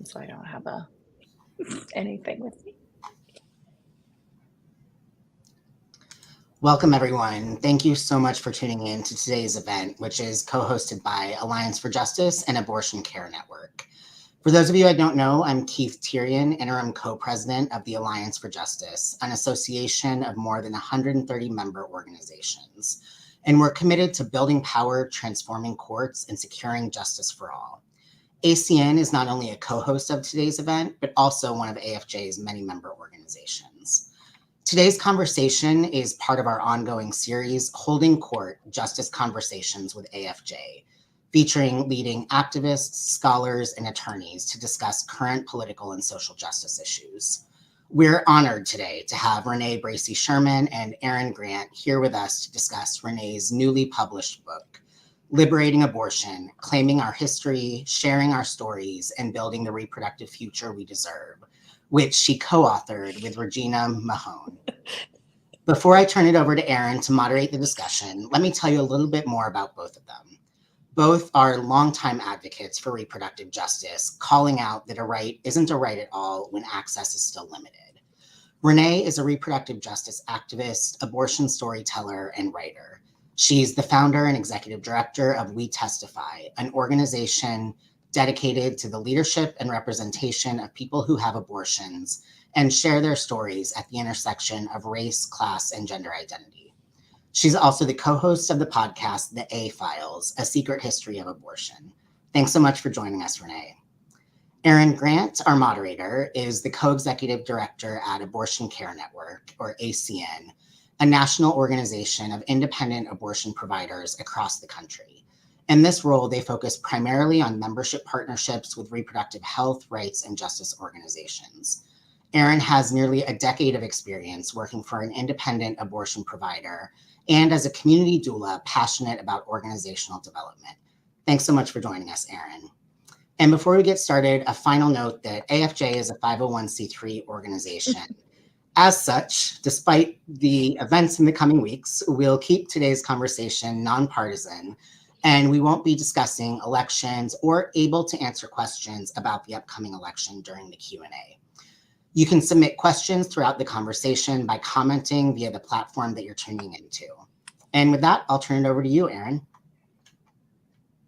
so I don't have anything with me. Welcome, everyone. Thank you so much for tuning in to today's event, which is co-hosted by Alliance for Justice and Abortion Care Network. For those of you I don't know, I'm Keith Tyrion, interim co-president of the Alliance for Justice, an association of more than 130 member organizations. And we're committed to building power, transforming courts, and securing justice for all. ACN is not only a co-host of today's event, but also one of AFJ's many member organizations. Today's conversation is part of our ongoing series, Holding Court: Justice Conversations with AFJ, featuring leading activists, scholars, and attorneys to discuss current political and social justice issues. We're honored today to have Renee Bracey Sherman and Erin Grant here with us to discuss Renee's newly published book, Liberating Abortion: Claiming Our History, Sharing Our Stories, and Building the Reproductive Future We Deserve, which she co-authored with Regina Mahone. Before I turn it over to Erin to moderate the discussion, let me tell you a little bit more about both of them. Both are longtime advocates for reproductive justice, calling out that a right isn't a right at all when access is still limited. Renee is a reproductive justice activist, abortion storyteller, and writer. She's the founder and executive director of We Testify, an organization dedicated to the leadership and representation of people who have abortions and share their stories at the intersection of race, class, and gender identity. She's also the co-host of the podcast, The A-Files, A Secret History of Abortion. Thanks so much for joining us, Renee. Erin Grant, our moderator, is the co-executive director at Abortion Care Network, or ACN, a national organization of independent abortion providers across the country. In this role, they focus primarily on membership partnerships with reproductive health, rights, and justice organizations. Erin has nearly a decade of experience working for an independent abortion provider and as a community doula passionate about organizational development. Thanks so much for joining us, Erin. And before we get started, a final note that AFJ is a 501c3 organization. As such, despite the events in the coming weeks, we'll keep today's conversation nonpartisan, and we won't be discussing elections or able to answer questions about the upcoming election during the Q&A. You can submit questions throughout the conversation by commenting via the platform that you're tuning into. And with that, I'll turn it over to you, Erin.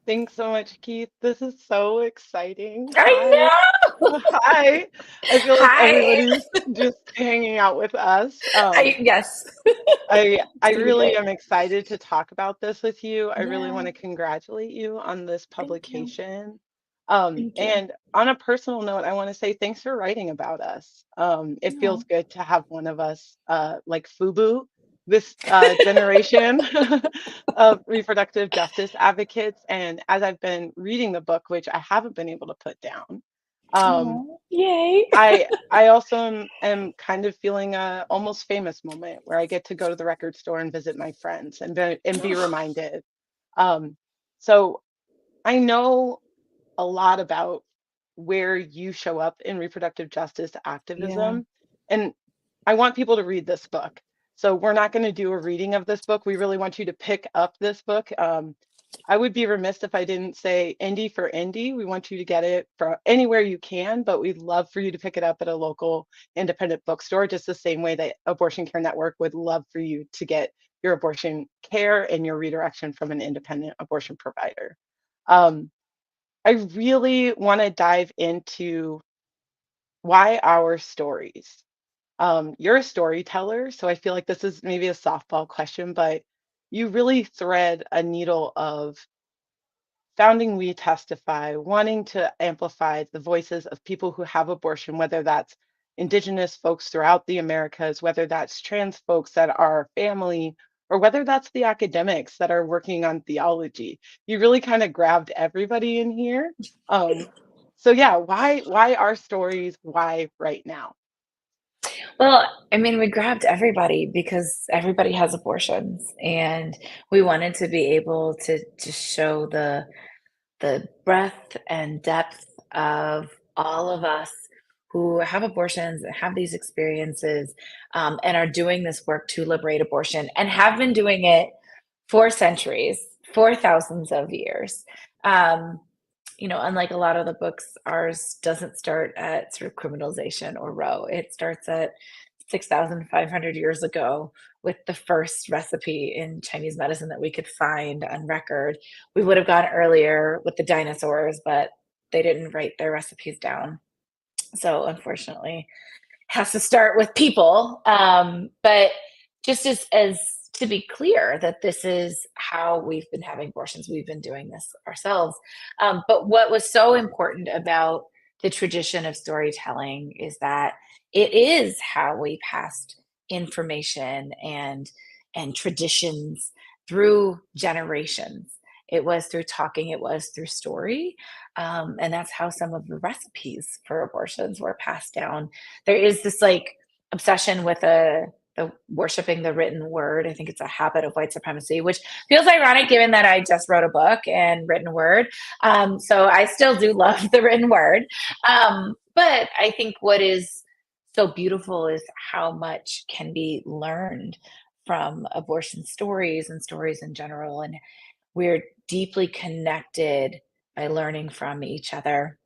Thanks so much, Keith. This is so exciting. I know! Hi. I feel like everybody's just hanging out with us. Yes. I really am excited to talk about this with you. I really want to congratulate you on this publication. And on a personal note, I want to say thanks for writing about us. It feels good to have one of us like FUBU, this generation of reproductive justice advocates. And as I've been reading the book, which I haven't been able to put down, yay! I also am kind of feeling a almost famous moment where I get to go to the record store and visit my friends and be reminded. So I know a lot about where you show up in reproductive justice activism. And I want people to read this book. So we're not going to do a reading of this book. We really want you to pick up this book. I would be remiss if I didn't say indie for indie. We want you to get it from anywhere you can, but we'd love for you to pick it up at a local independent bookstore, just the same way that Abortion Care Network would love for you to get your abortion care and your redirection from an independent abortion provider. I really want to dive into why our stories. You're a storyteller, so I feel like this is maybe a softball question, but you really thread a needle of founding We Testify, wanting to amplify the voices of people who have abortion, whether that's Indigenous folks throughout the Americas, whether that's trans folks that are family, or whether that's the academics that are working on theology. You really kind of grabbed everybody in here. So yeah, why our stories? Why right now? Well, I mean, we grabbed everybody because everybody has abortions, and we wanted to be able to show the breadth and depth of all of us who have abortions, have these experiences, and are doing this work to liberate abortion, and have been doing it for centuries, for thousands of years. unlike a lot of the books, ours doesn't start at sort of criminalization or Roe. It starts at 6,500 years ago with the first recipe in Chinese medicine that we could find on record. We would have gone earlier with the dinosaurs, but they didn't write their recipes down. So unfortunately, has to start with people. But just as to be clear that this is how we've been having abortions, we've been doing this ourselves. But what was so important about the tradition of storytelling is that it is how we passed information and traditions through generations. It was through talking, it was through story. And that's how some of the recipes for abortions were passed down. There is this like obsession with the worshiping the written word. I think it's a habit of white supremacy, which feels ironic given that I just wrote a book and written word. So I still do love the written word. But I think what is so beautiful is how much can be learned from abortion stories and stories in general. And we're deeply connected by learning from each other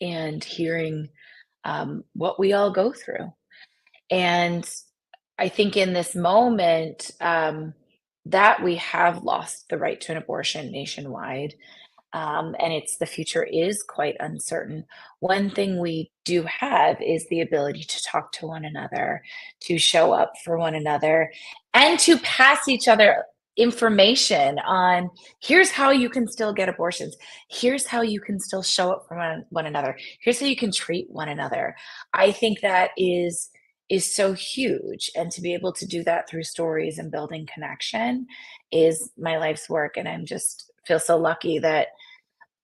and hearing what we all go through. And I think in this moment that we have lost the right to an abortion nationwide, and the future is quite uncertain. One thing we do have is the ability to talk to one another, to show up for one another, and to pass each other information on here's how you can still get abortions. Here's how you can still show up for one another. Here's how you can treat one another. I think that is so huge, and to be able to do that through stories and building connection is my life's work. And I'm just feel so lucky that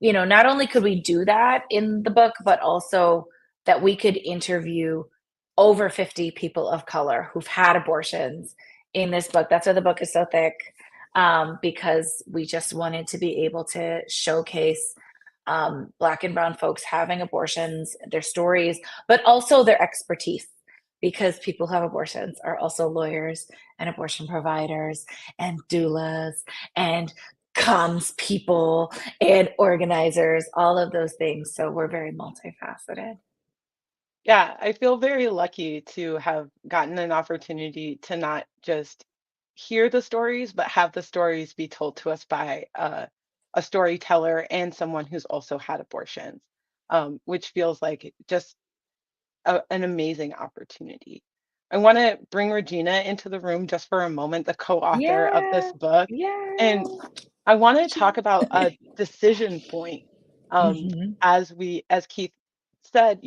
not only could we do that in the book, but also that we could interview over 50 people of color who've had abortions in this book. That's why the book is so thick, because we just wanted to be able to showcase Black and brown folks having abortions, their stories, but also their expertise, because people who have abortions are also lawyers and abortion providers and doulas and comms people and organizers, all of those things. So we're very multifaceted. Yeah, I feel very lucky to have gotten an opportunity to not just hear the stories, but have the stories be told to us by a storyteller and someone who's also had abortions, which feels like just an amazing opportunity. I want to bring Regina into the room just for a moment, the co-author of this Yeah. book. And Yeah. I want to talk about a decision point. Hmm. As Keith said,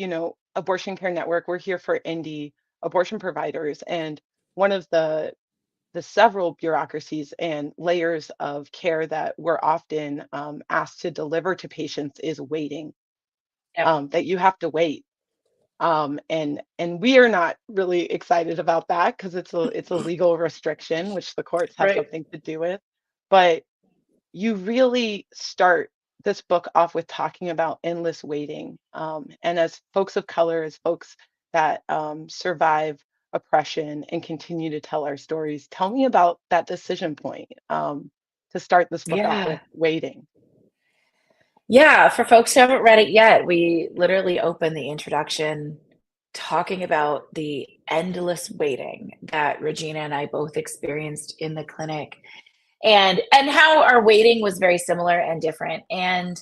Abortion Care Network, we're here for indie abortion providers. And one of the several bureaucracies and layers of care that we're often asked to deliver to patients is waiting, Yep. that you have to wait. And we are not really excited about that because it's a legal restriction, which the courts have Right. something to do with. But you really start this book off with talking about endless waiting. And as folks of color, as folks that survive oppression and continue to tell our stories, tell me about that decision point to start this book off Yeah. with waiting. Yeah. For folks who haven't read it yet, we literally open the introduction talking about the endless waiting that Regina and I both experienced in the clinic, and how our waiting was very similar and different. And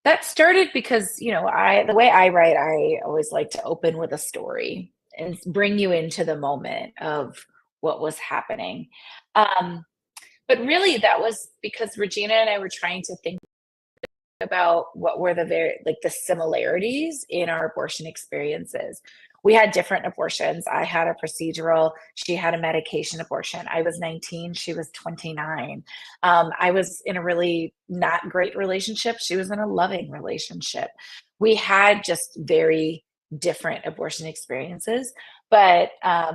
that started because, the way I write, I always like to open with a story and bring you into the moment of what was happening. Um, but really, that was because Regina and I were trying to think about what were the similarities in our abortion experiences. We had different abortions. I had a procedural, she had a medication abortion. I was 19, she was 29. I was in a really not great relationship. She was in a loving relationship. We had just very different abortion experiences. But I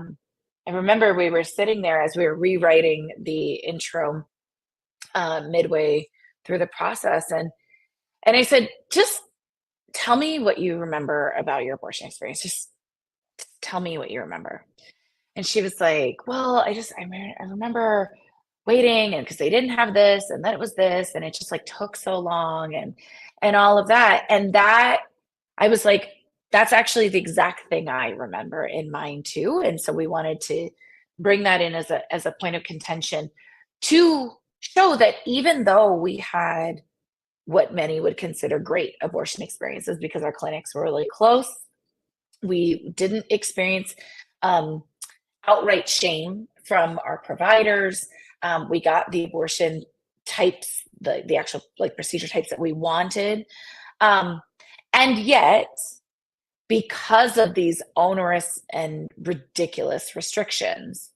remember we were sitting there as we were rewriting the intro midway through the process. And I said, just tell me what you remember about your abortion experience. Just tell me what you remember. And she was like, well, I remember waiting, and because they didn't have this, and then it was this, and it just like took so long. and all of that. And that, I was like, that's actually the exact thing I remember in mine too. And so we wanted to bring that in as a point of contention to show that even though we had what many would consider great abortion experiences because our clinics were really close, we didn't experience outright shame from our providers. We got the abortion types, the actual like procedure types that we wanted. And yet, because of these onerous and ridiculous restrictions,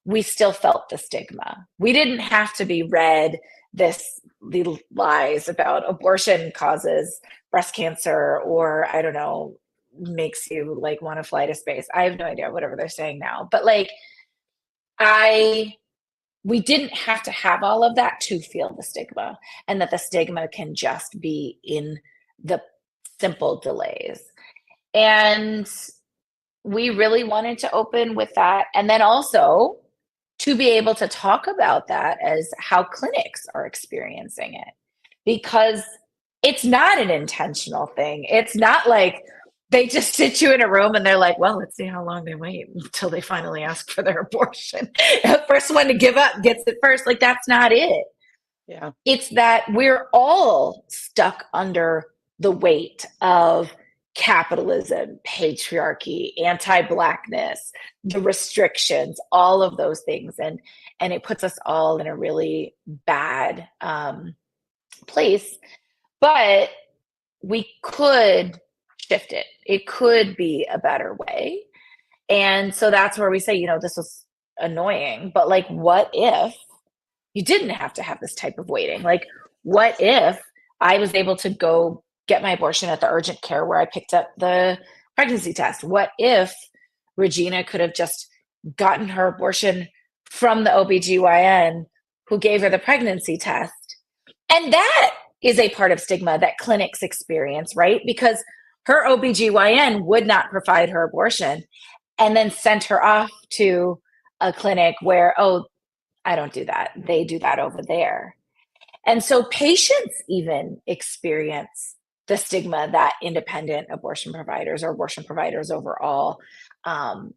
we still felt the stigma. We didn't have to be read the lies about abortion causes breast cancer, or I don't know, makes you like want to fly to space. I have no idea, whatever they're saying now. But like we didn't have to have all of that to feel the stigma, and that the stigma can just be in the simple delays. And we really wanted to open with that. And then also to be able to talk about that as how clinics are experiencing it, because it's not an intentional thing. It's not like they just sit you in a room and they're like, well, let's see how long they wait until they finally ask for their abortion. The first one to give up gets it first. Like, that's not it. Yeah. It's that we're all stuck under the weight of capitalism, patriarchy, anti-Blackness, the restrictions, all of those things. And it puts us all in a really bad place. But we could shift it. It could be a better way. And so that's where we say, you know, this was annoying, but like, what if you didn't have to have this type of waiting? Like, what if I was able to go get my abortion at the urgent care where I picked up the pregnancy test? What if Regina could have just gotten her abortion from the OBGYN who gave her the pregnancy test? And that is a part of stigma that clinics experience, right? Because her OBGYN would not provide her abortion and then sent her off to a clinic where, oh, I don't do that. They do that over there. And so patients even experience the stigma that independent abortion providers or abortion providers overall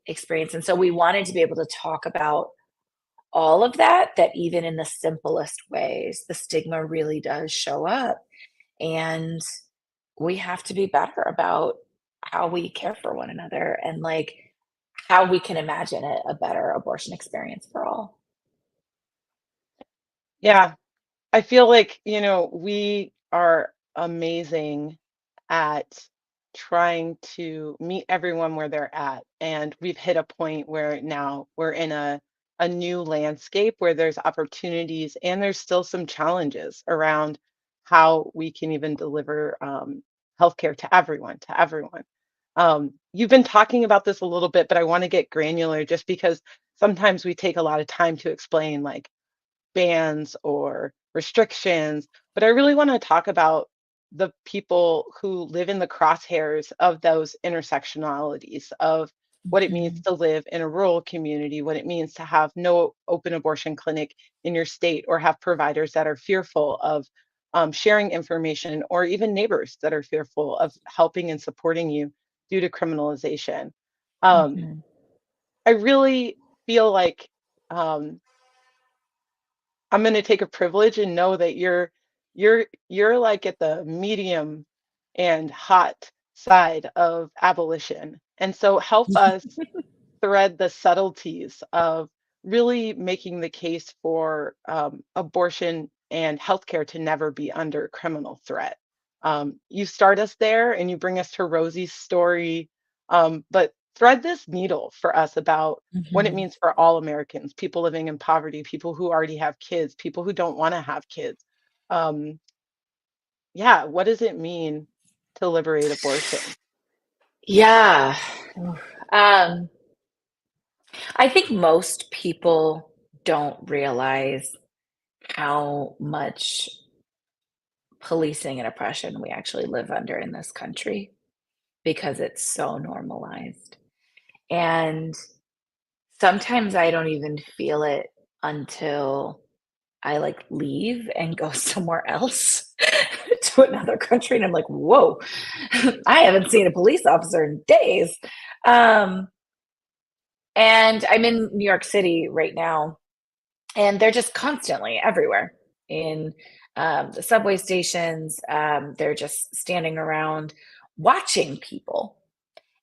experience. And so we wanted to be able to talk about all of that, that even in the simplest ways, the stigma really does show up. And we have to be better about how we care for one another and like how we can imagine a better abortion experience for all. Yeah. I feel like, we are amazing at trying to meet everyone where they're at. And we've hit a point where now we're in a new landscape where there's opportunities and there's still some challenges around how we can even deliver healthcare to everyone, to everyone. You've been talking about this a little bit, but I want to get granular just because sometimes we take a lot of time to explain like bans or restrictions, but I really want to talk about the people who live in the crosshairs of those intersectionalities of what it means Mhm. to live in a rural community, what it means to have no open abortion clinic in your state, or have providers that are fearful of sharing information, or even neighbors that are fearful of helping and supporting you due to criminalization. Um, Mhm. I really feel like um, I'm gonna take a privilege and know that you're like at the medium and hot side of abolition. And so help us thread the subtleties of really making the case for abortion and healthcare to never be under criminal threat. You start us there and you bring us to Rosie's story, but thread this needle for us about what it Mhm. means for all Americans, people living in poverty, people who already have kids, people who don't want to have kids. Um, yeah, what does it mean to liberate abortion? Yeah. Um, I think most people don't realize how much policing and oppression we actually live under in this country because it's so normalized. And sometimes I don't even feel it until I like leave and go somewhere else to another country and I'm like, whoa, I haven't seen a police officer in days. And I'm in New York City right now, and they're just constantly everywhere in the subway stations. They're just standing around watching people.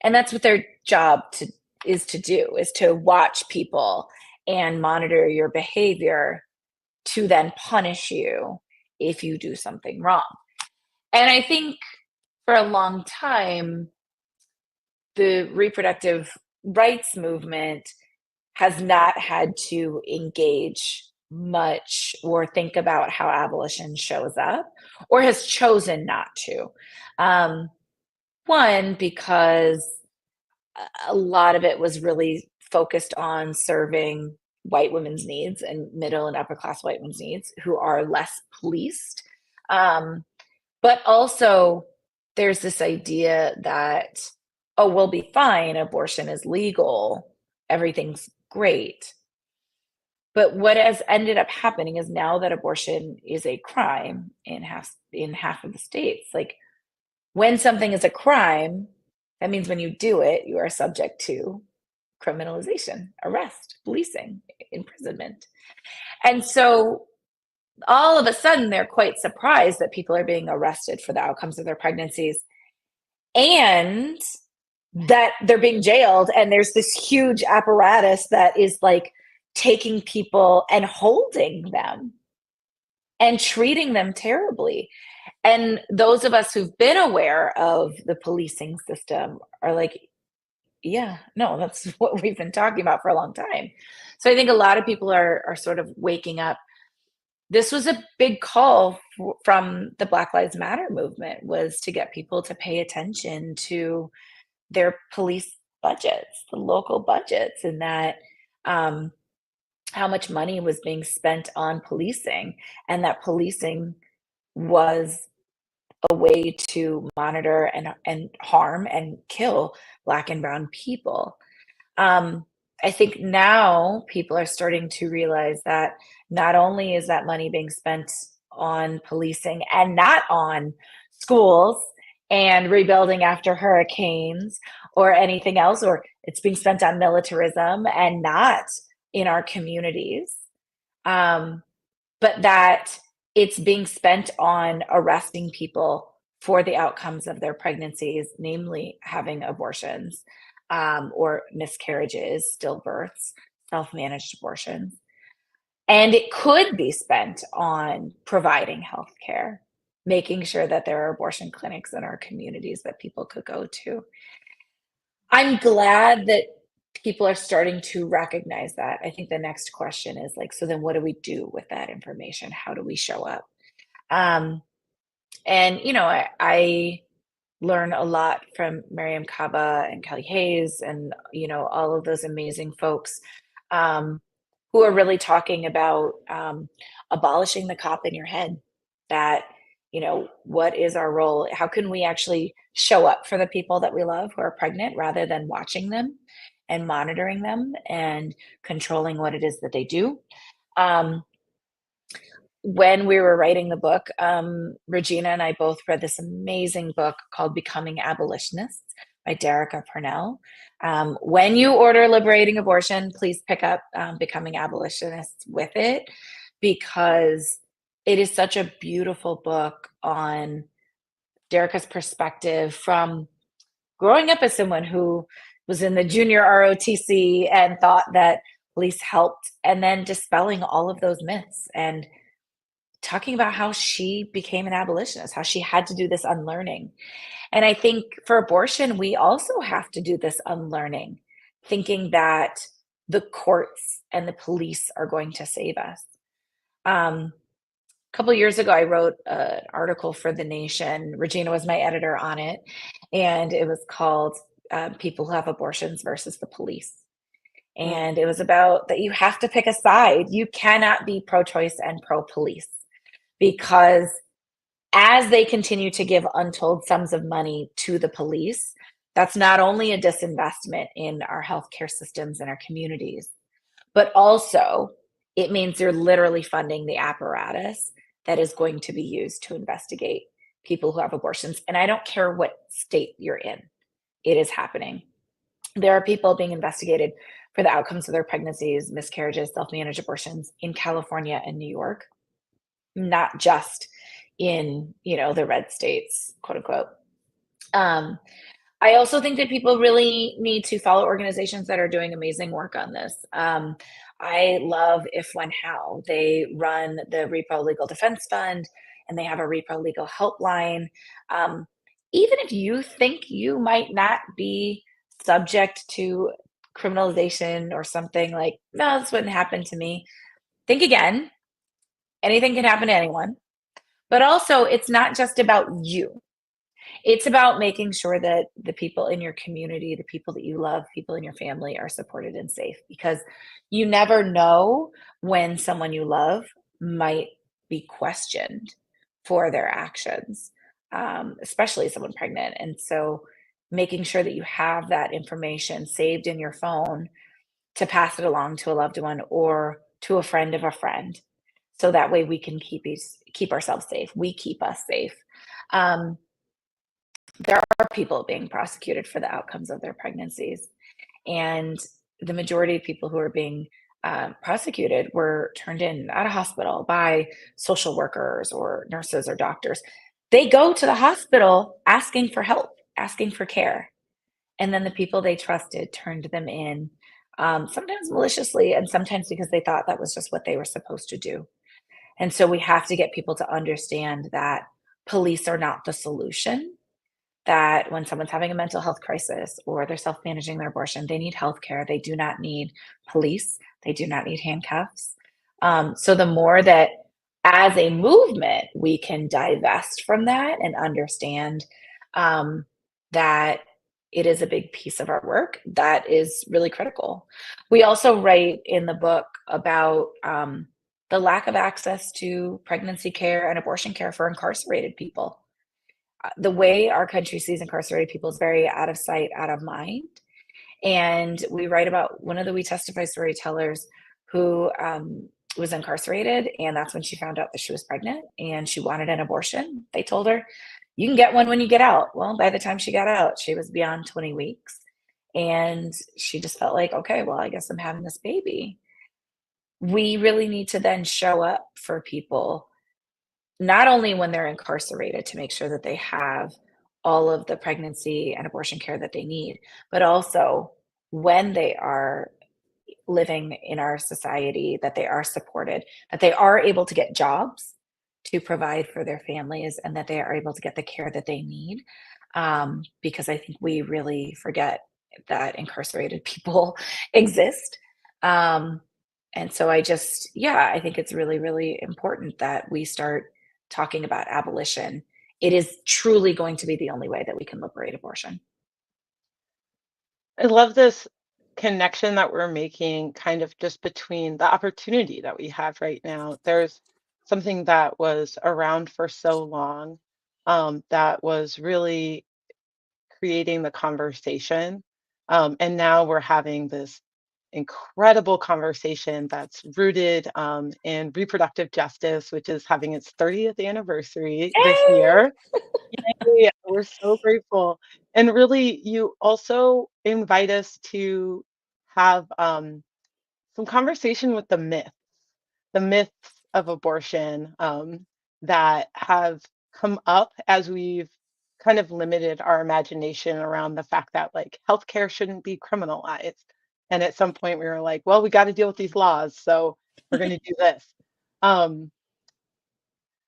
And that's what their job is to do, is to watch people and monitor your behavior to then punish you if you do something wrong. And I think for a long time, the reproductive rights movement has not had to engage much or think about how abolition shows up, or has chosen not to. One, because a lot of it was really focused on serving white women's needs and middle and upper class white women's needs who are less policed. But also, there's this idea that, oh, we'll be fine, abortion is legal, everything's great. But what has ended up happening is now that abortion is a crime in half of the states, like when something is a crime, that means when you do it, you are subject to criminalization, arrest, policing, imprisonment. And so all of a sudden, they're quite surprised that people are being arrested for the outcomes of their pregnancies and that they're being jailed. And there's this huge apparatus that is like taking people and holding them and treating them terribly. And those of us who've been aware of the policing system are like, yeah, no, that's what we've been talking about for a long time. So I think a lot of people are sort of waking up. This was a big call from the Black Lives Matter movement, was to get people to pay attention to their police budgets, the local budgets, and that how much money was being spent on policing, and that policing was a way to monitor and harm and kill Black and brown people. I think now people are starting to realize that not only is that money being spent on policing and not on schools and rebuilding after hurricanes or anything else, or it's being spent on militarism and not in our communities, but that it's being spent on arresting people for the outcomes of their pregnancies, namely having abortions, or miscarriages, stillbirths, self-managed abortions. And it could be spent on providing health care, making sure that there are abortion clinics in our communities that people could go to. I'm glad that people are starting to recognize that. I think the next question is like, so then what do we do with that information? How do we show up? And, you know, I learn a lot from Miriam Kaba and Kelly Hayes and, you know, all of those amazing folks who are really talking about abolishing the cop in your head. That, you know, what is our role? How can we actually show up for the people that we love who are pregnant rather than watching them and monitoring them and controlling what it is that they do? When we were writing the book, Regina and I both read this amazing book called Becoming Abolitionists by Derica Purnell. When you order Liberating Abortion, please pick up Becoming Abolitionists with it, because it is such a beautiful book on Derica's perspective from growing up as someone who was in the junior ROTC and thought that police helped, and then dispelling all of those myths and talking about how she became an abolitionist, how she had to do this unlearning. And I think for abortion, we also have to do this unlearning, thinking that the courts and the police are going to save us. A couple of years ago, I wrote an article for The Nation. Regina was my editor on it, and it was called People Who Have Abortions versus the Police. And it was about that you have to pick a side. You cannot be pro-choice and pro-police, because as they continue to give untold sums of money to the police, that's not only a disinvestment in our healthcare systems and our communities, but also it means you're literally funding the apparatus that is going to be used to investigate people who have abortions. And I don't care what state you're in, it is happening. There are people being investigated for the outcomes of their pregnancies, miscarriages, self-managed abortions in California and New York, not just in, the red states, quote unquote. I also think that people really need to follow organizations that are doing amazing work on this. I love If, When, How. They run the Repo Legal Defense Fund, and they have a Repo Legal Helpline. Even if you think you might not be subject to criminalization or something, like, no, this wouldn't happen to me, think again. Anything can happen to anyone. But also, it's not just about you. It's about making sure that the people in your community, the people that you love, people in your family are supported and safe, because you never know when someone you love might be questioned for their actions, especially someone pregnant. And so making sure that you have that information saved in your phone to pass it along to a loved one or to a friend of a friend. So that way we can keep ourselves safe. We keep us safe. There are people being prosecuted for the outcomes of their pregnancies. And the majority of people who are being prosecuted were turned in at a hospital by social workers or nurses or doctors. They go to the hospital asking for help, asking for care. And then the people they trusted turned them in, sometimes maliciously, and sometimes because they thought that was just what they were supposed to do. And so we have to get people to understand that police are not the solution, that when someone's having a mental health crisis or they're self-managing their abortion, they need healthcare. They do not need police. They do not need handcuffs. So the more that as a movement, we can divest from that and understand that it is a big piece of our work, that is really critical. We also write in the book about the lack of access to pregnancy care and abortion care for incarcerated people. The way our country sees incarcerated people is very out of sight, out of mind. And we write about one of the We Testify storytellers who was incarcerated, and that's when she found out that she was pregnant and she wanted an abortion. They told her, you can get one when you get out. Well, by the time she got out, she was beyond 20 weeks. And she just felt like, okay, well, I guess I'm having this baby. We really need to then show up for people, not only when they're incarcerated, to make sure that they have all of the pregnancy and abortion care that they need, but also when they are living in our society, that they are supported, that they are able to get jobs to provide for their families, and that they are able to get the care that they need. Because I think we really forget that incarcerated people exist. And so I think it's really, really important that we start talking about abolition. It is truly going to be the only way that we can liberate abortion. I love this connection that we're making kind of just between the opportunity that we have right now. There's something that was around for so long, that was really creating the conversation. And now we're having this incredible conversation that's rooted in reproductive justice, which is having its 30th anniversary this year. Yay, we're so grateful. And really, you also invite us to have some conversation with the myths of abortion, that have come up as we've kind of limited our imagination around the fact that like healthcare shouldn't be criminalized. And at some point we were like, well, we got to deal with these laws, so we're going to do this. Um,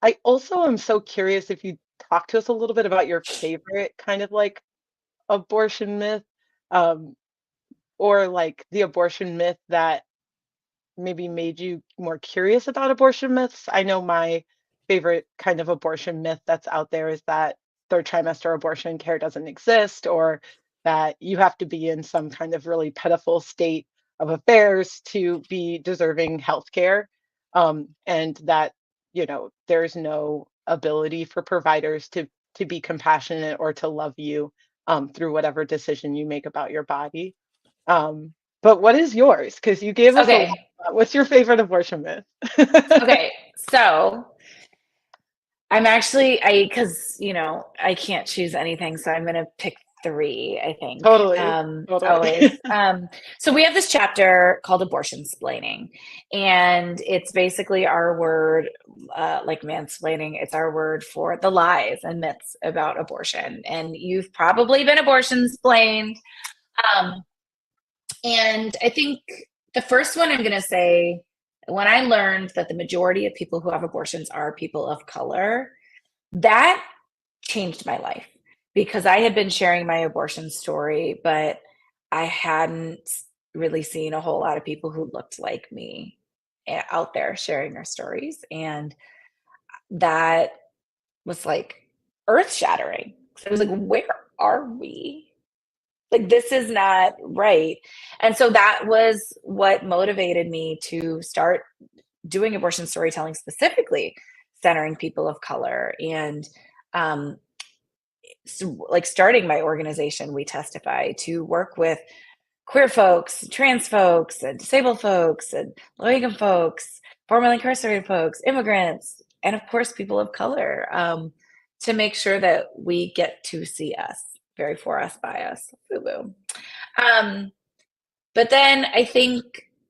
I also am so curious if you talk to us a little bit about your favorite kind of like abortion myth, um, or like the abortion myth that maybe made you more curious about abortion myths. I know my favorite kind of abortion myth that's out there is that third trimester abortion care doesn't exist, or that you have to be in some kind of really pitiful state of affairs to be deserving health care. And that, there's no ability for providers to be compassionate or to love you through whatever decision you make about your body. Um, but what is yours? Because you gave us a Okay. lot. What's your favorite abortion myth? Okay. So I'm actually, because, I can't choose anything, so I'm going to pick three, I think, Totally. always. So we have this chapter called abortion splaining, and it's basically our word, like mansplaining. It's our word for the lies and myths about abortion. And you've probably been abortion splained. Um, and I think the first one I'm going to say, when I learned that the majority of people who have abortions are people of color, that changed my life, because I had been sharing my abortion story, but I hadn't really seen a whole lot of people who looked like me out there sharing their stories. And that was like earth shattering. So I was like, where are we? Like, this is not right. And so that was what motivated me to start doing abortion storytelling, specifically centering people of color. And um, so, like, starting my organization, We Testify, to work with queer folks, trans folks, and disabled folks, and low-income folks, formerly incarcerated folks, immigrants, and of course, people of color, to make sure that we get to see us, very for us, by us, boo-boo. But then I think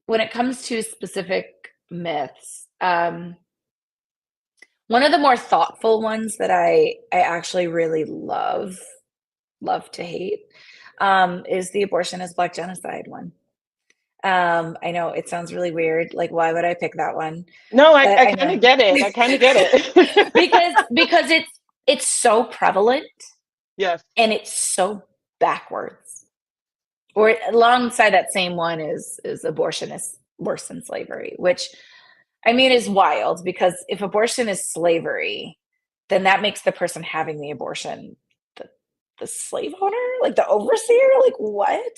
when it comes to specific myths, one of the more thoughtful ones that I actually really love to hate, is the abortion is Black genocide one. I know it sounds really weird. Like, why would I pick that one? No, But I I kind know of get it. I kind of get it. because it's so prevalent Yes. and it's so backwards. Or alongside that same one is abortion is worse than slavery, which I mean is wild, because if abortion is slavery, then that makes the person having the abortion the slave owner, like the overseer, like what?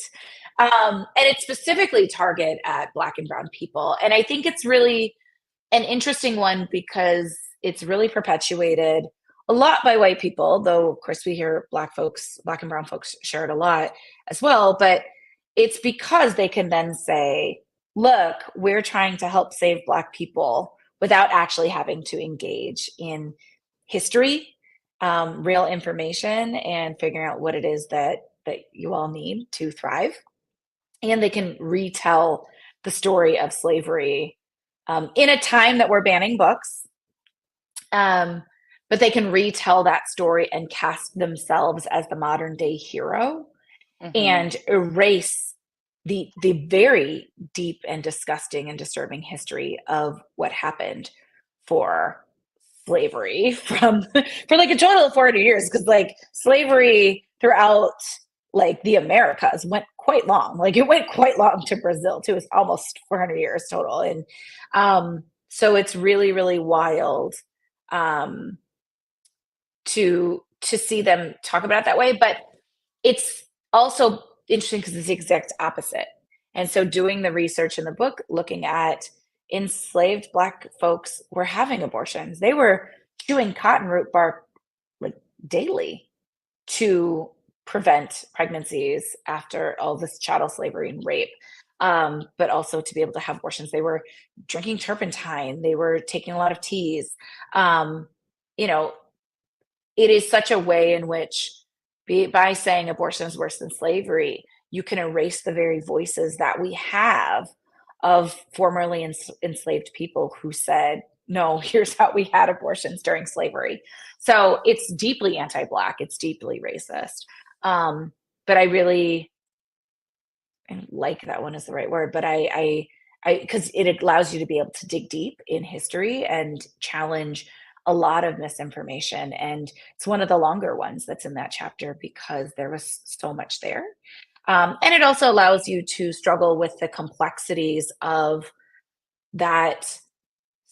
And it's specifically target at Black and brown people. And I think it's really an interesting one, because it's really perpetuated a lot by white people, though of course we hear Black folks, Black and brown folks share it a lot as well. But it's because they can then say, look, we're trying to help save Black people without actually having to engage in history, real information, and figuring out what it is that you all need to thrive. And they can retell the story of slavery, in a time that we're banning books. But they can retell that story and cast themselves as the modern day hero, Hmm. and erase the very deep and disgusting and disturbing history of what happened for slavery from for like a total of 400 years, because like slavery throughout like the Americas went quite long. Like it went quite long to Brazil too. It's almost 400 years total. And so it's really, really wild, um to see them talk about it that way. But it's also interesting because it's the exact opposite. And so doing the research in the book, looking at enslaved Black folks were having abortions. They were chewing cotton root bark like daily to prevent pregnancies after all this chattel slavery and rape. But also to be able to have abortions. They were drinking turpentine. They were taking a lot of teas. Um, you know, it is such a way in which, by saying abortion is worse than slavery, you can erase the very voices that we have of formerly enslaved people who said, no, here's how we had abortions during slavery. So it's deeply anti-Black, it's deeply racist. But I really, and like that one is the right word, but because it allows you to be able to dig deep in history and challenge a lot of misinformation. And it's one of the longer ones that's in that chapter because there was so much there. And it also allows you to struggle with the complexities of that.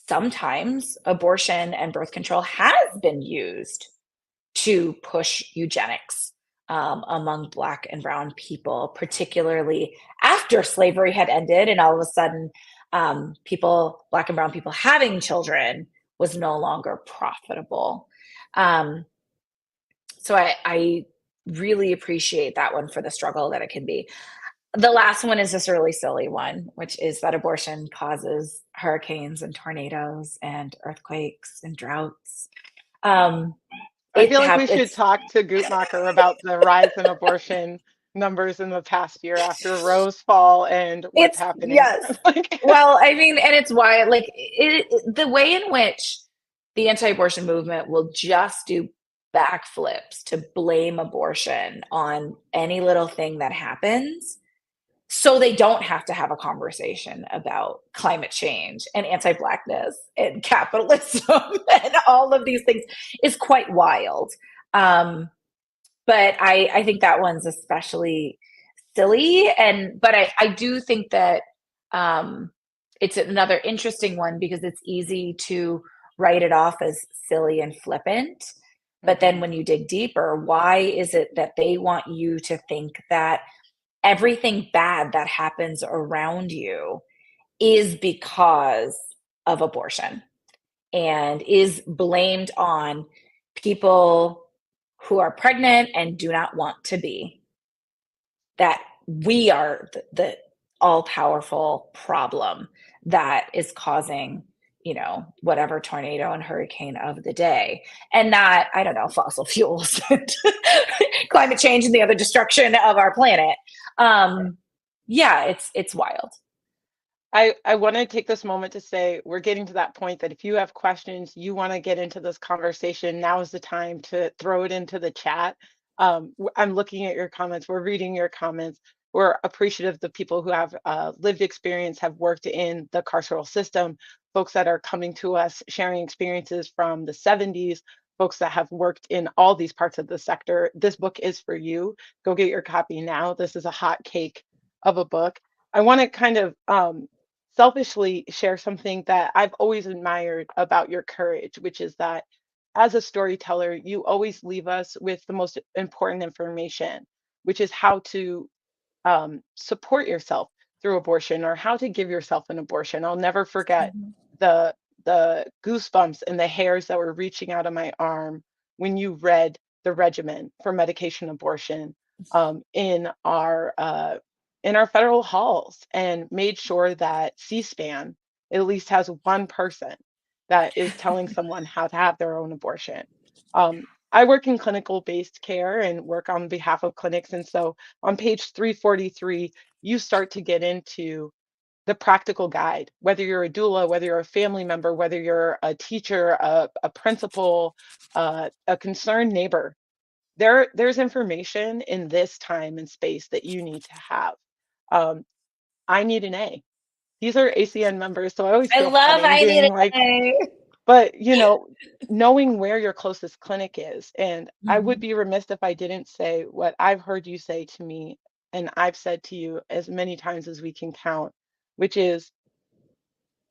Sometimes abortion and birth control has been used to push eugenics, among Black and brown people, particularly after slavery had ended, and all of a sudden, people, Black and brown people having children was no longer profitable. Um, so I really appreciate that one for the struggle that it can be. The last one is this really silly one, which is that abortion causes hurricanes and tornadoes and earthquakes and droughts. I feel like we should It's talk to Guttmacher about the rise in abortion numbers in the past year after Roe's fall and what's It's happening. yes. Like, Well, I mean, and it's why like the way in which the anti-abortion movement will just do backflips to blame abortion on any little thing that happens so they don't have to have a conversation about climate change and anti-blackness and capitalism and all of these things is quite wild. But I think that one's especially silly. But I do think that it's another interesting one because it's easy to write it off as silly and flippant. But then when you dig deeper, why is it that they want you to think that everything bad that happens around you is because of abortion and is blamed on people who are pregnant and do not want to be? That we are the all-powerful problem that is causing, whatever tornado and hurricane of the day, and not, I don't know, fossil fuels and climate change and the other destruction of our planet. Yeah, it's wild. I want to take this moment to say we're getting to that point that if you have questions, you want to get into this conversation, now is the time to throw it into the chat. I'm looking at your comments. We're reading your comments. We're appreciative of the people who have lived experience, have worked in the carceral system, folks that are coming to us sharing experiences from the 70s, folks that have worked in all these parts of the sector. This book is for you. Go get your copy now. This is a hot cake of a book. I want to kind of selfishly share something that I've always admired about your courage, which is that as a storyteller, you always leave us with the most important information, which is how to support yourself through abortion or how to give yourself an abortion. I'll never forget the goosebumps and the hairs that were reaching out of my arm when you read the regimen for medication abortion in our federal halls and made sure that C-SPAN at least has one person that is telling someone how to have their own abortion. I work in clinical based care and work on behalf of clinics. And so on page 343, you start to get into the practical guide, whether you're a doula, whether you're a family member, whether you're a teacher, a principal, a concerned neighbor. There's information in this time and space that you need to have. I need an A. These are ACN members, so I always I feel love funny I need being like, it. but knowing where your closest clinic is. And I would Mhm. be remiss if I didn't say what I've heard you say to me, and I've said to you as many times as we can count, which is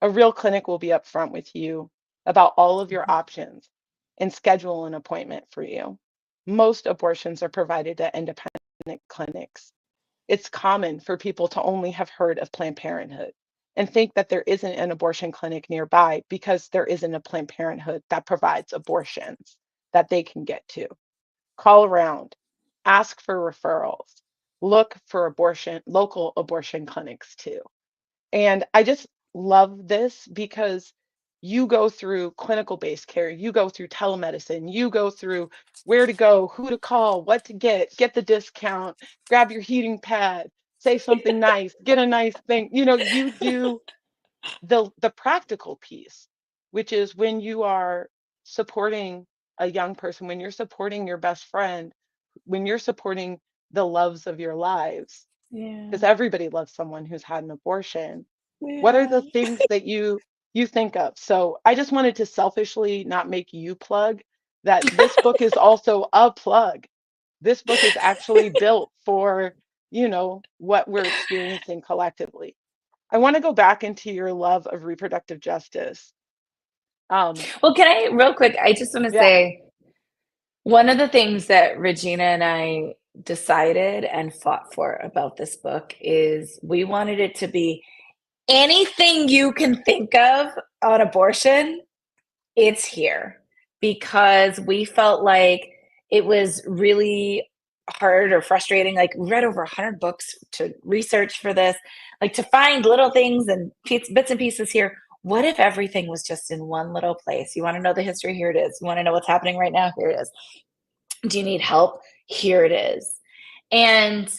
a real clinic will be upfront with you about all of your options and schedule an appointment for you. Most abortions are provided at independent clinics. It's common for people to only have heard of Planned Parenthood and think that there isn't an abortion clinic nearby because there isn't a Planned Parenthood that provides abortions that they can get to. Call around, ask for referrals, look for local abortion clinics too. And I just love this because you go through clinical based care, you go through telemedicine, you go through where to go, who to call, what to get the discount, grab your heating pad, say something nice, get a nice thing. You do the practical piece, which is when you are supporting a young person, when you're supporting your best friend, when you're supporting the loves of your lives, because Yeah. everybody loves someone who's had an abortion. What are Yeah. the things that you think of? So I just wanted to selfishly not make you plug that this book is also a plug. This book is actually built for, what we're experiencing collectively. I want to go back into your love of reproductive justice. Well, can I real quick, I just want to Yeah. say one of the things that Regina and I decided and fought for about this book is we wanted it to be anything you can think of on abortion, it's here, because we felt like it was really hard or frustrating. Like, we read over 100 books to research for this, like to find little things and bits and pieces here. what if everything was just in one little place? You want to know the history? Here it is. You want to know what's happening right now? Here it is. Do you need help? Here it is. And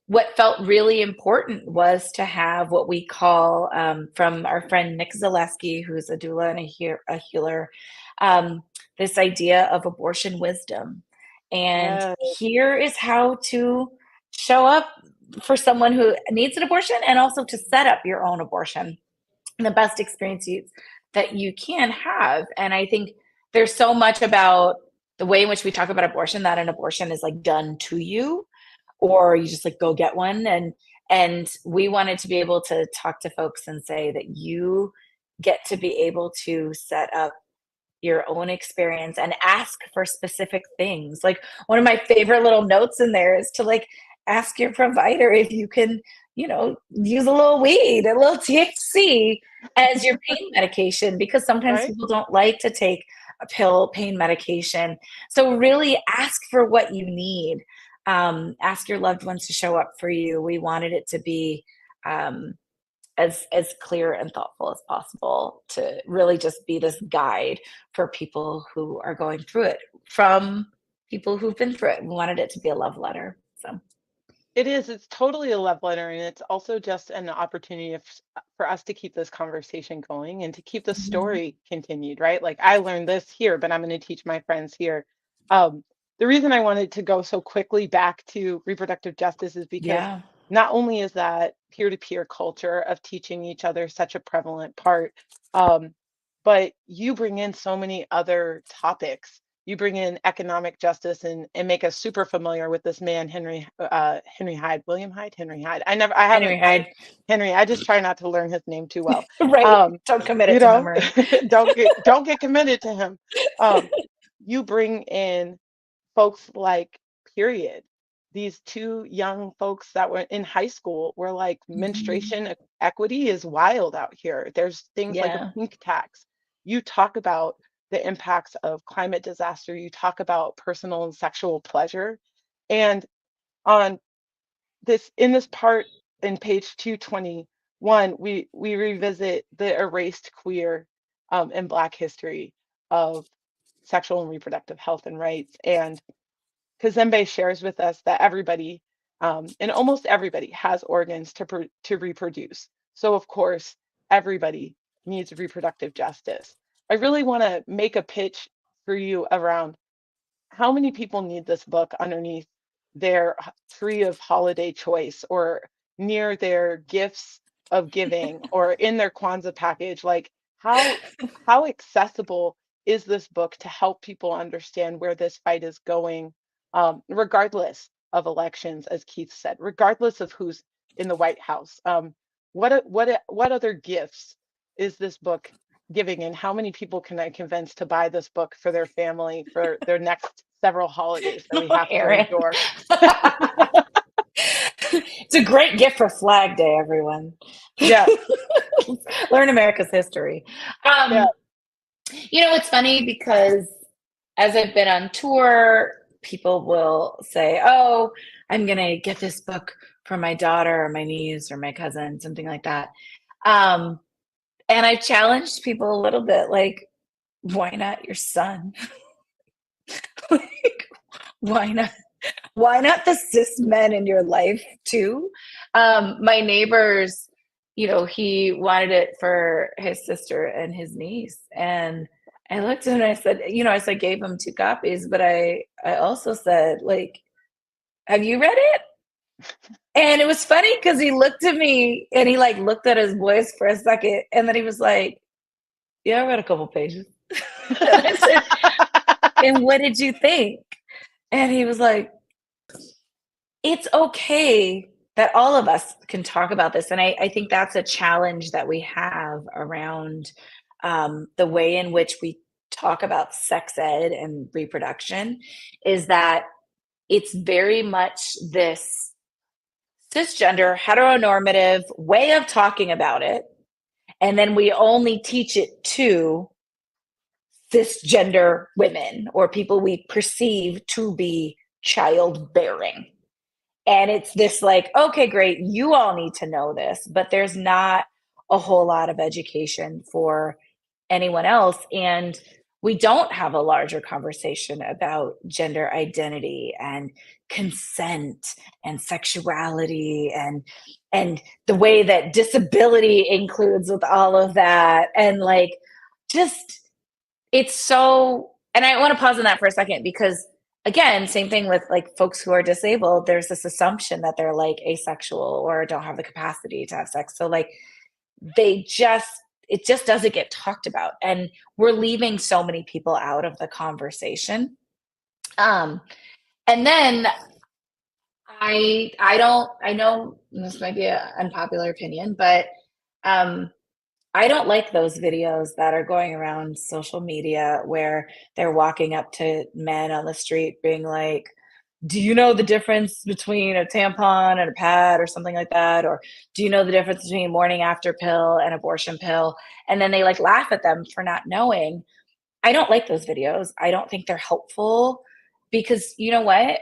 what felt really important was to have what we call, from our friend Nick Zaleski, who's a doula and a healer, this idea of abortion wisdom. And Yes, here is how to show up for someone who needs an abortion, and also to set up your own abortion in the best experience that you can have. And I think there's so much about the way in which we talk about abortion, that an abortion is like done to you, or you just like go get one. And we wanted to be able to talk to folks and say that you get to be able to set up your own experience and ask for specific things. Like, one of my favorite little notes in there is to like ask your provider if you can, use a little weed, a little THC as your pain medication, because sometimes right? people don't like to take a pill pain medication. So really ask for what you need. Ask your loved ones to show up for you. We wanted it to be as clear and thoughtful as possible, to really just be this guide for people who are going through it, from people who've been through it. We wanted it to be a love letter. So It is. It's totally a love letter, and it's also just an opportunity for us to keep this conversation going and to keep the mhm. story continued, right? Like, I learned this here, but I'm going to teach my friends here. The reason I wanted to go so quickly back to reproductive justice is because Yeah. not only is that peer-to-peer culture of teaching each other such a prevalent part, um, but you bring in so many other topics. You bring in economic justice and make us super familiar with this man, Henry Hyde, William Hyde, Henry Hyde. I Henry haven't Hyde. Henry. I just try not to learn his name too well. Right. Um, Don't commit you it to know, memory. don't get committed to him. Um, you bring in folks like, period. These two young folks that were in high school were like, Mhm. menstruation equity is wild out here. There's things like a Yeah. pink tax. You talk about the impacts of climate disaster. You talk about personal and sexual pleasure. And on in this part, in page 221, we revisit the erased queer and Black history of sexual and reproductive health and rights. And Kazembe shares with us that everybody, and almost everybody, has organs to reproduce. So of course, everybody needs reproductive justice. I really want to make a pitch for you around how many people need this book underneath their tree of holiday choice, or near their gifts of giving, or in their Kwanzaa package. Like, how accessible is this book to help people understand where this fight is going, regardless of elections, as Keith said, regardless of who's in the White House? What other gifts is this book giving, and how many people can I convince to buy this book for their family for their next several holidays that we Oh, have to Erin. endure? It's a great gift for Flag Day, everyone. Yeah, Learn America's history. yeah. It's funny because as I've been on tour, people will say, "Oh, I'm gonna get this book for my daughter or my niece or my cousin," something like that. Um, and I challenged people a little bit, like, why not your son? Like, why not? Why not the cis men in your life too? My neighbors, he wanted it for his sister and his niece. And I looked at him and I said, gave him two copies, but I also said, like, have you read it? And it was funny because he looked at me and he like looked at his voice for a second, and then he was like, yeah, I read a couple pages. And I said, and what did you think? And he was like, it's okay that all of us can talk about this. And I think that's a challenge that we have around, the way in which we talk about sex ed and reproduction, is that it's very much this cisgender, heteronormative way of talking about it. And then we only teach it to cisgender women or people we perceive to be childbearing. And it's this like, okay, great, you all need to know this, but there's not a whole lot of education for anyone else. And we don't have a larger conversation about gender identity and consent and sexuality and the way that disability includes with all of that. And like, just, it's so, and I want to pause on that for a second, because again, same thing with like folks who are disabled, there's this assumption that they're like asexual or don't have the capacity to have sex. So like, they just, it just doesn't get talked about, and we're leaving so many people out of the conversation. And then I know this might be an unpopular opinion, but I don't like those videos that are going around social media where they're walking up to men on the street being like, do you know the difference between a tampon and a pad or something like that? Or do you know the difference between morning after pill and abortion pill? And then they like laugh at them for not knowing. I don't like those videos. I don't think they're helpful, because you know what?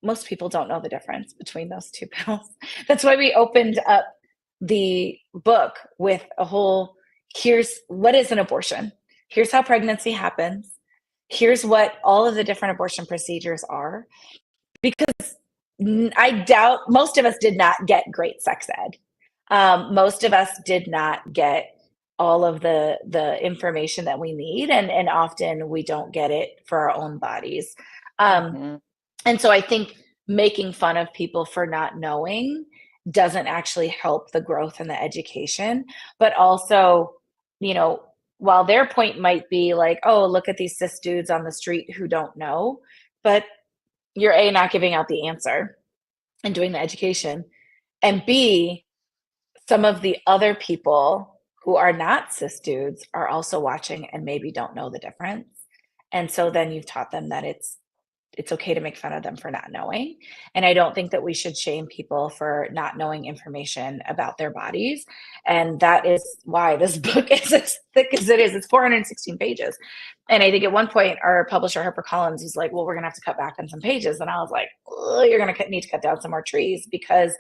Most people don't know the difference between those two pills. That's why we opened up the book with a whole, here's what is an abortion. Here's how pregnancy happens. Here's what all of the different abortion procedures are. Because I doubt most of us did not get great sex ed. Most of us did not get all of the information that we need, and often we don't get it for our own bodies. And so I think making fun of people for not knowing doesn't actually help the growth and the education. But also, you know, while their point might be like, oh, look at these cis dudes on the street who don't know, but you're A, not giving out the answer and doing the education, and B, some of the other people who are not cis dudes are also watching and maybe don't know the difference. And so then you've taught them that it's okay to make fun of them for not knowing. And I don't think that we should shame people for not knowing information about their bodies. And that is why this book is as thick as it is. It's 416 pages. And I think at one point our publisher, HarperCollins, was like, well, we're going to have to cut back on some pages. And I was like, oh, you're going to need to cut down some more trees, because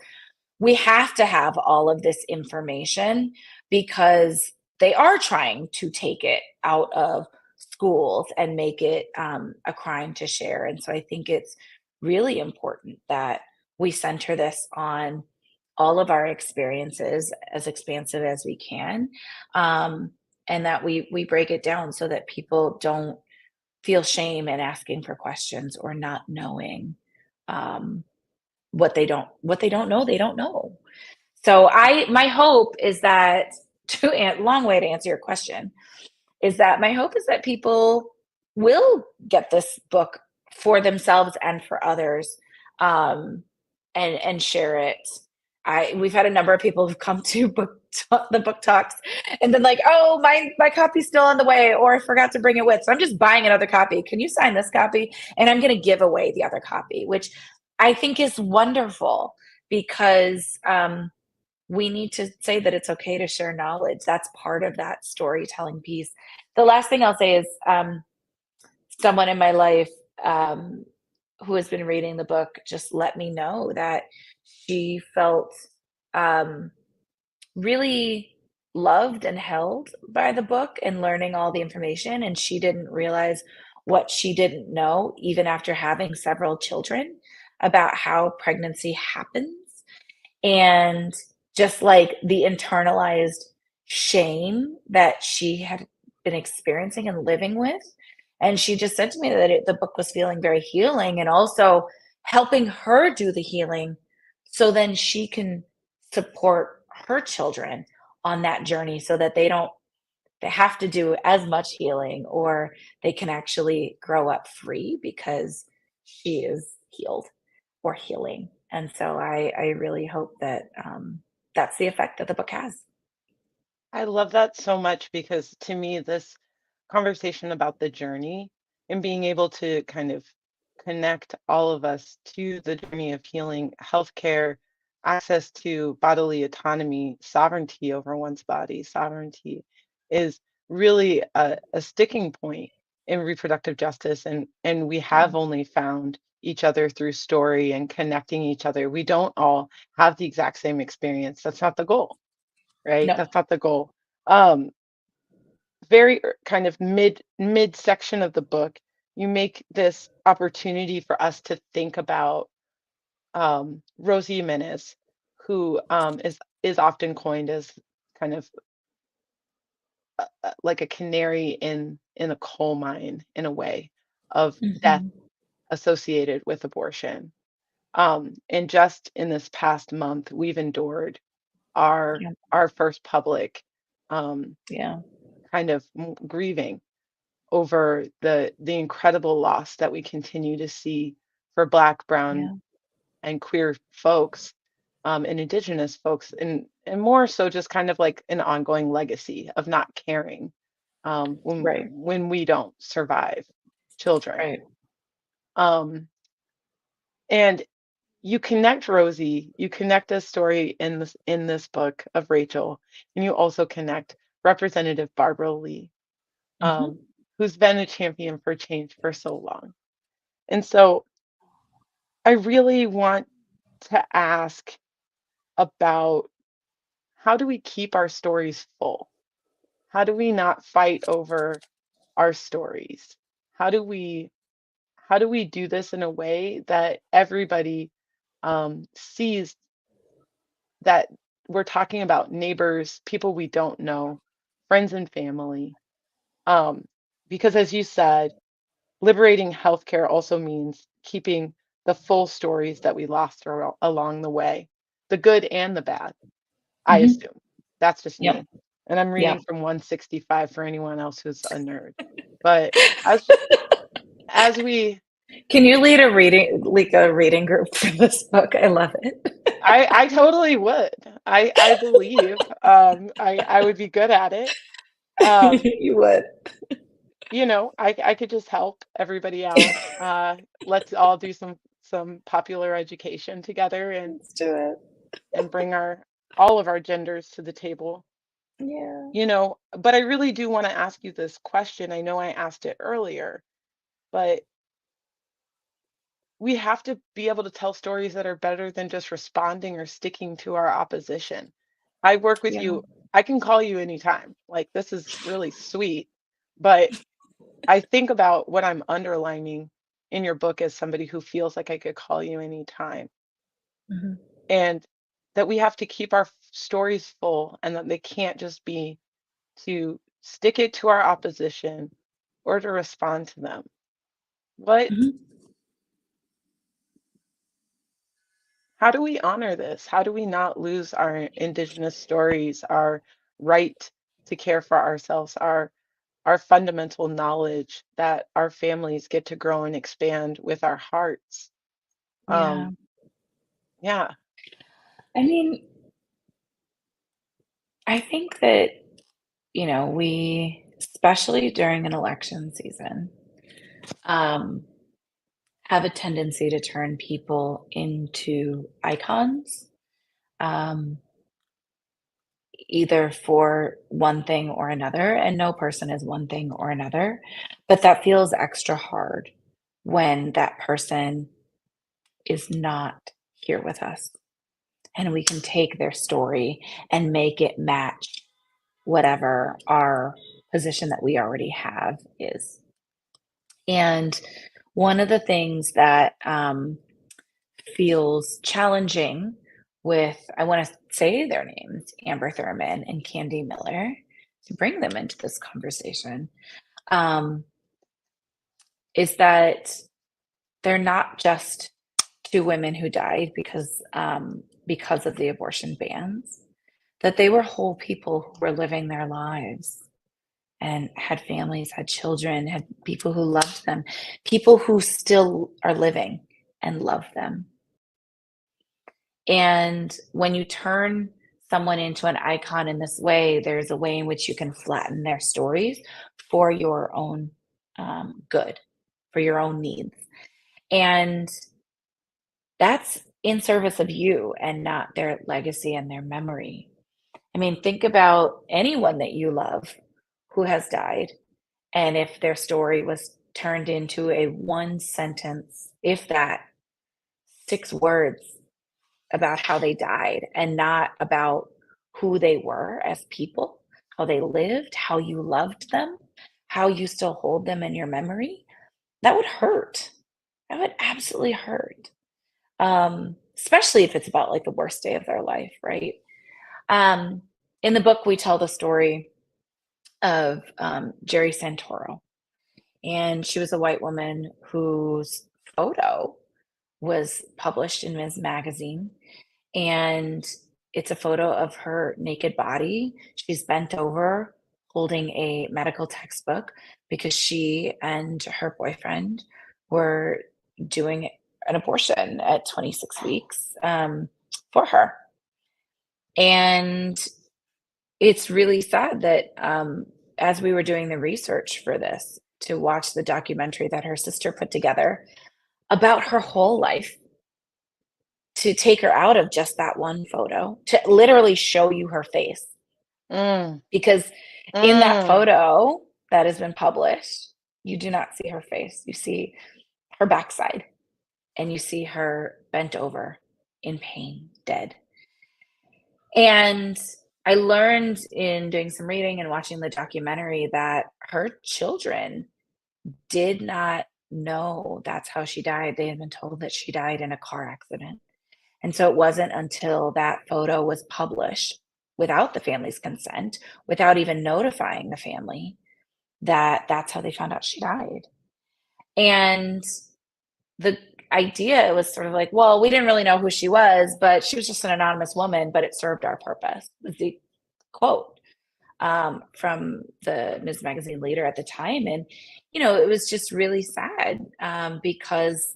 we have to have all of this information, because they are trying to take it out of schools and make it a crime to share. And so I think it's really important that we center this on all of our experiences, as expansive as we can, and that we break it down so that people don't feel shame in asking for questions or not knowing what they don't know, they don't know. So my hope is that, long way to answer your question, is that my hope is that people will get this book for themselves and for others, and share it. We've had a number of people who've come to the book talks and been like, oh, my copy's still on the way, or I forgot to bring it with, so I'm just buying another copy. Can you sign this copy? And I'm going to give away the other copy, which I think is wonderful, because we need to say that it's okay to share knowledge. That's part of that storytelling piece. The last thing I'll say is someone in my life who has been reading the book just let me know that she felt really loved and held by the book and learning all the information. And she didn't realize what she didn't know, even after having several children, about how pregnancy happens. And just like the internalized shame that she had been experiencing and living with. And she just said to me that the book was feeling very healing, and also helping her do the healing, so then she can support her children on that journey, so that they have to do as much healing, or they can actually grow up free because she is healed or healing. And so I really hope that that's the effect that the book has. I love that so much, because to me, this conversation about the journey and being able to kind of connect all of us to the journey of healing, healthcare, access to bodily autonomy, sovereignty over one's body, sovereignty is really a sticking point in reproductive justice. And we Yeah. have only found each other through story and connecting each other. We don't all have the exact same experience. That's not the goal. right? No. That's not the goal. Um, very kind of mid section of the book, you make this opportunity for us to think about Rosie Jimenez, who is often coined as kind of like a canary in a coal mine in a way of death Mhm. associated with abortion. And just in this past month, we've endured our Yeah. our first public um, Yeah. kind of grieving over the incredible loss that we continue to see for Black, Brown, Yeah. and queer folks, and Indigenous folks, and more so just kind of like an ongoing legacy of not caring Right. when we don't survive children. Right. Um, and you connect Rosie, you connect this story in this book of Rachel, and you also connect Representative Barbara Lee, Mhm. um, who's been a champion for change for so long. And so I really want to ask about how do we keep our stories full? How do we not fight over our stories? How do we how do we do this in a way that everybody sees that we're talking about neighbors, people we don't know, friends and family? Um, because as you said, liberating healthcare also means keeping the full stories that we lost along the way, the good and the bad, I Mhm. assume. That's just Yep. me. And I'm Yeah. reading from 165 for anyone else who's a nerd. But as as we Can you lead a reading group for this book? I love it. I totally would. I believe I would be good at it. Um, You would. I could just help everybody out. Let's all do some popular education together Let's do it. and bring our all of our genders to the table. Yeah. But I really do want to ask you this question. I know I asked it earlier, but we have to be able to tell stories that are better than just responding or sticking to our opposition. I work with Yeah. you. I can call you anytime. Like, this is really sweet. But I think about what I'm underlining in your book as somebody who feels like I could call you anytime. Mhm. And that we have to keep our stories full and that they can't just be to stick it to our opposition or to respond to them. What Mhm. How do we honor this? How do we not lose our indigenous stories, our right to care for ourselves, our fundamental knowledge that our families get to grow and expand with our hearts? Yeah. Um, yeah. I mean, I think that, we, especially during an election season, um, have a tendency to turn people into icons, um, either for one thing or another. And no person is one thing or another. But that feels extra hard when that person is not here with us. And we can take their story and make it match whatever our position that we already have is. And one of the things that feels challenging with, I want to say their names, Amber Thurman and Candy Miller, to bring them into this conversation, um, is that they're not just two women who died because of the abortion bans, that they were whole people who were living their lives and had families, had children, had people who loved them, people who still are living and love them. And when you turn someone into an icon in this way, there's a way in which you can flatten their stories for your own good, for your own needs. And that's in service of you and not their legacy and their memory. I mean, think about anyone that you love who has died. And if their story was turned into a one sentence, if that, 6 words about how they died and not about who they were as people, how they lived, how you loved them, how you still hold them in your memory, that would hurt. That would absolutely hurt. Especially if it's about like the worst day of their life, right? Um, in the book, we tell the story of Jerry Santoro, and she was a white woman whose photo was published in Ms. Magazine, and it's a photo of her naked body. She's bent over holding a medical textbook because she and her boyfriend were doing an abortion at 26 weeks for her. And it's really sad that as we were doing the research for this, to watch the documentary that her sister put together about her whole life, to take her out of just that one photo, to literally show you her face. Mm, Because in that mm. photo that has been published, you do not see her face. You see her backside, and you see her bent over in pain, dead. And I learned in doing some reading and watching the documentary that her children did not know that's how she died. They had been told that she died in a car accident. And so it wasn't until that photo was published without the family's consent, without even notifying the family, that that's how they found out she died. And the idea was sort of like, well, we didn't really know who she was, but she was just an anonymous woman, but it served our purpose, was the quote from the Ms. Magazine leader at the time. And, it was just really sad because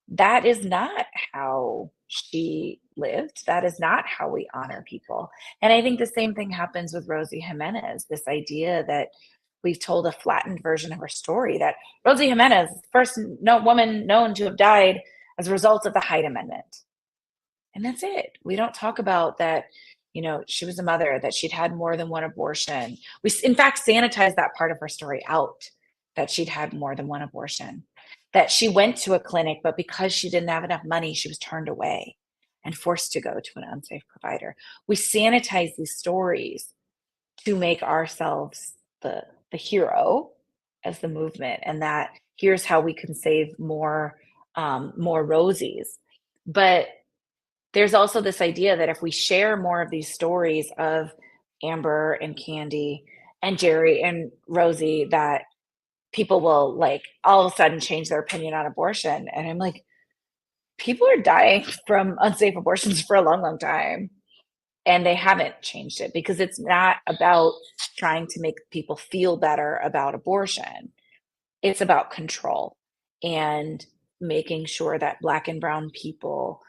that is not how she lived. That is not how we honor people. And I think the same thing happens with Rosie Jimenez, this idea that we've told a flattened version of her story, that Rosie Jimenez, first woman known to have died as a result of the Hyde Amendment. And that's it. We don't talk about that, she was a mother, that she'd had more than one abortion. We, in fact, sanitized that part of her story out, that she'd had more than one abortion, that she went to a clinic, but because she didn't have enough money, she was turned away and forced to go to an unsafe provider. We sanitize these stories to make ourselves the hero as the movement, and that here's how we can save more Rosies. But there's also this idea that if we share more of these stories of Amber and Candy and Jerry and Rosie, that people will like all of a sudden change their opinion on abortion. And I'm like, people are dying from unsafe abortions for a long, long time. And they haven't changed it, because it's not about trying to make people feel better about abortion. It's about control and making sure that Black and brown people,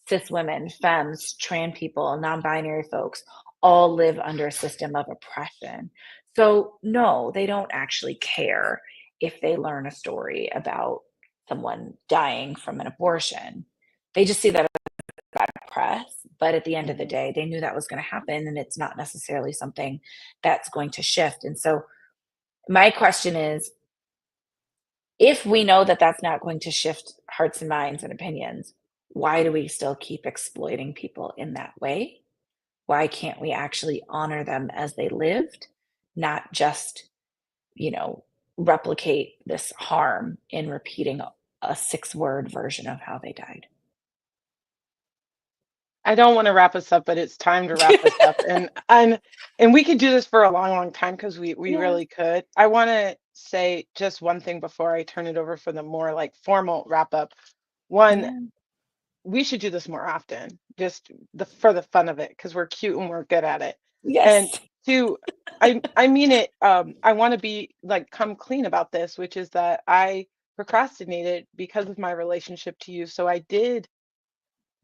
cis women, femmes, trans people, non-binary folks, all live under a system of oppression. So no, they don't actually care if they learn a story about someone dying from an abortion. They just see that as bad press. But at the end of the day, they knew that was going to happen, and it's not necessarily something that's going to shift. And so my question is, if we know that that's not going to shift hearts and minds and opinions, why do we still keep exploiting people in that way? Why can't we actually honor them as they lived, not just, replicate this harm in repeating a 6-word version of how they died? I don't want to wrap us up, but it's time to wrap us up. And we could do this for a long, long time, because we Yeah. really could. I want to say just one thing before I turn it over for the more like formal wrap up. One, Yeah. we should do this more often, just for the fun of it, because we're cute and we're good at it. And Yes. two, I mean it. I want to be like come clean about this, which is that I procrastinated because of my relationship to you. So I did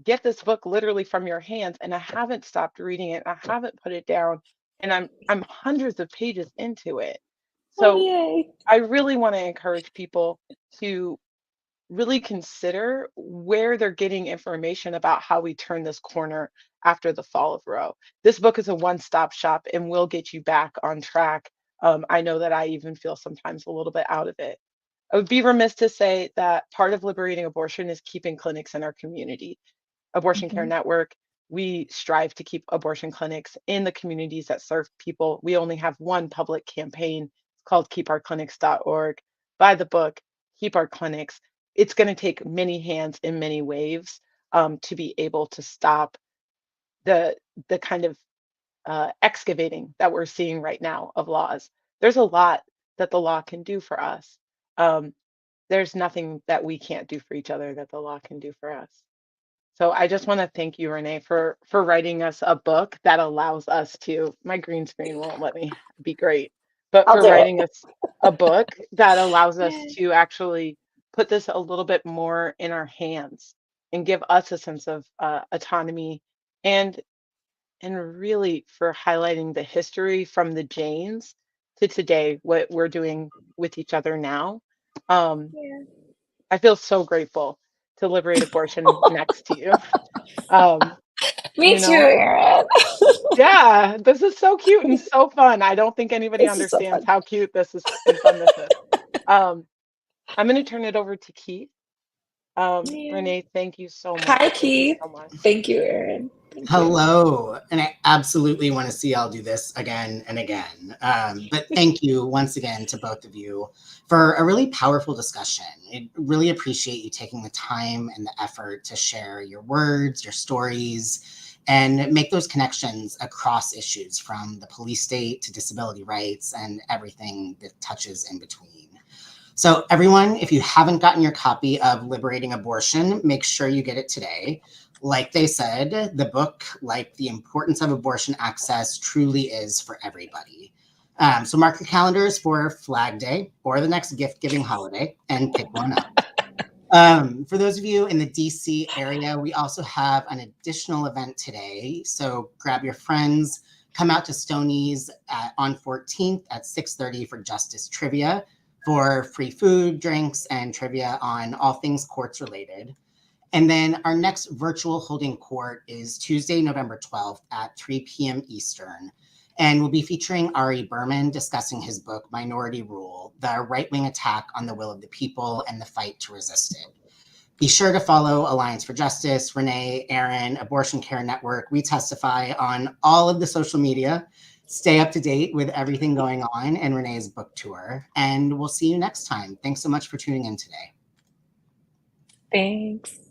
get this book literally from your hands, and I haven't stopped reading it. I haven't put it down, and I'm hundreds of pages into it. Oh, So yay. I really want to encourage people to really consider where they're getting information about how we turn this corner after the fall of Roe. This book is a one-stop shop and will get you back on track. I know that I even feel sometimes a little bit out of it. I would be remiss to say that part of liberating abortion is keeping clinics in our community. Abortion Care Mhm. Network, we strive to keep abortion clinics in the communities that serve people. We only have one public campaign. It's called keepourclinics.org. Buy the book, Keep Our Clinics. It's going to take many hands and many waves to be able to stop the kind of excavating that we're seeing right now of laws. There's a lot that the law can do for us. There's nothing that we can't do for each other that the law can do for us. So I just want to thank you, Renee, for writing us a book that allows us to. My green screen won't let me be great, but I'll for do it. writing us a book that allows us to actually put this a little bit more in our hands and give us a sense of autonomy, and really for highlighting the history from the Janes to today, what we're doing with each other now. Yeah. I feel so grateful to liberate abortion next to you. Um, Me you too, know, Erin. yeah, this is so cute and so fun. I don't think anybody This is so understands fun. how cute this is and fun this is. Um, I'm going to turn it over to Keith. Yeah. Renee, thank you so Hi, much. Thank you Keith. so much. Thank you, Erin. Thank you. Hello, and I absolutely want to see y'all do this again and again. But thank you once again to both of you for a really powerful discussion. I really appreciate you taking the time and the effort to share your words, your stories, and make those connections across issues from the police state to disability rights and everything that touches in between. So everyone, if you haven't gotten your copy of Liberating Abortion, make sure you get it today. Like they said, the book, like the importance of abortion access, truly is for everybody. So mark your calendars for Flag Day or the next gift-giving holiday and pick one up. For those of you in the DC area, we also have an additional event today. So grab your friends, come out to Stoney's on 14th at 6:30 for Justice Trivia for free food, drinks, and trivia on all things courts related. And then our next virtual holding court is Tuesday, November 12th at 3 p.m. Eastern. And we'll be featuring Ari Berman discussing his book, Minority Rule, the right-wing attack on the will of the people and the fight to resist it. Be sure to follow Alliance for Justice, Renee, Erin, Abortion Care Network, We Testify on all of the social media. Stay up to date with everything going on in Renee's book tour. And we'll see you next time. Thanks so much for tuning in today. Thanks.